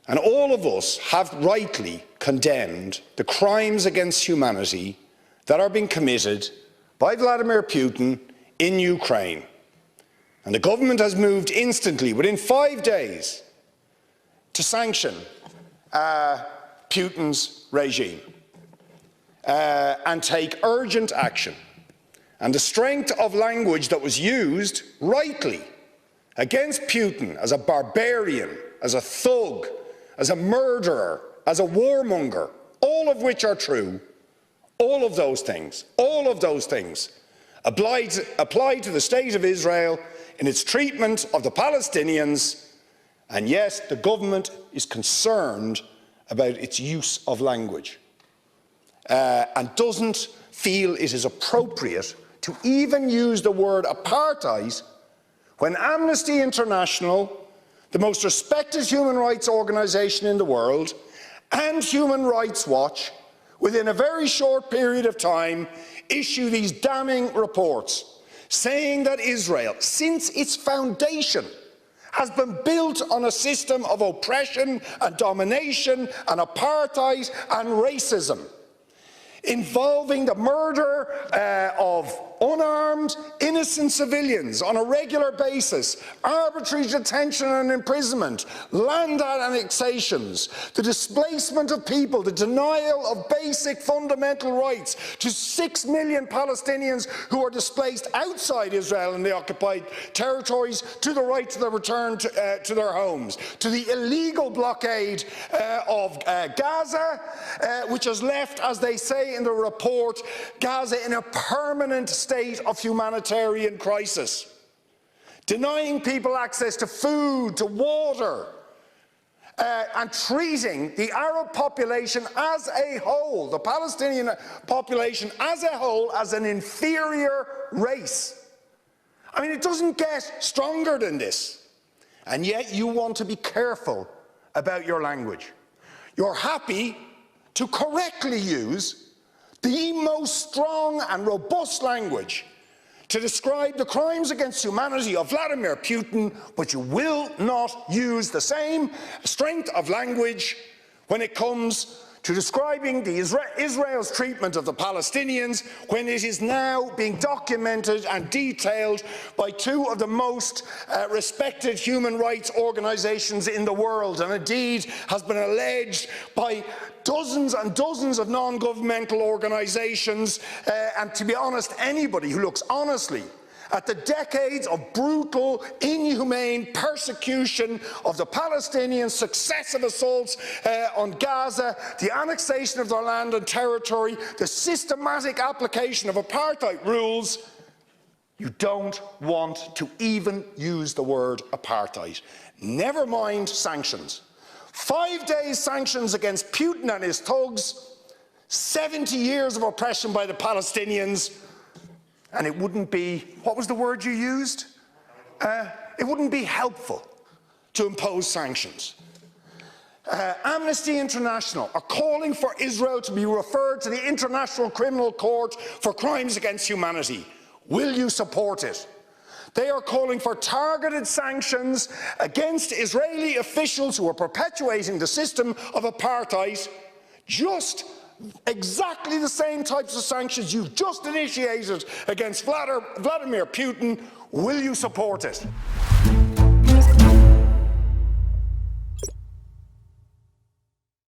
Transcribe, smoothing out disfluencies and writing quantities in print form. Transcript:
And all of us have rightly condemned the crimes against humanity that are being committed by Vladimir Putin in Ukraine. And the government has moved instantly, within 5 days, to sanction Putin's regime and take urgent action. And the strength of language that was used, rightly, against Putin as a barbarian, as a thug, as a murderer, as a warmonger, all of which are true, all of those things apply to the State of Israel in its treatment of the Palestinians, and yes, the government is concerned about its use of language and doesn't feel it is appropriate to even use the word apartheid when Amnesty International, the most respected human rights organisation in the world, and Human Rights Watch, within a very short period of time, issue these damning reports saying that Israel, since its foundation, has been built on a system of oppression and domination and apartheid and racism, involving the murder of unarmed, innocent civilians on a regular basis, arbitrary detention and imprisonment, land annexations, the displacement of people, the denial of basic fundamental rights to 6 million Palestinians who are displaced outside Israel and the occupied territories, to the right to their return to their homes, to the illegal blockade of Gaza, which has left, as they say in the report, Gaza in a permanent state of humanitarian crisis, denying people access to food, to water, and treating the Arab population as a whole, the Palestinian population as a whole, as an inferior race. I mean, it doesn't get stronger than this. And yet you want to be careful about your language. You're happy to correctly use the most strong and robust language to describe the crimes against humanity of Vladimir Putin, but you will not use the same strength of language when it comes to describing Israel's treatment of the Palestinians, when it is now being documented and detailed by two of the most respected human rights organisations in the world, and indeed has been alleged by dozens and dozens of non-governmental organisations, and to be honest, anybody who looks honestly at the decades of brutal, inhumane persecution of the Palestinians, successive assaults on Gaza, the annexation of their land and territory, the systematic application of apartheid rules, you don't want to even use the word apartheid. Never mind sanctions. 5 days sanctions against Putin and his thugs, 70 years of oppression by the Palestinians, and it wouldn't be, what was the word you used? It wouldn't be helpful to impose sanctions. Amnesty International are calling for Israel to be referred to the International Criminal Court for crimes against humanity. Will you support it? They are calling for targeted sanctions against Israeli officials who are perpetuating the system of apartheid, just exactly the same types of sanctions you've just initiated against Vladimir Putin. Will you support it?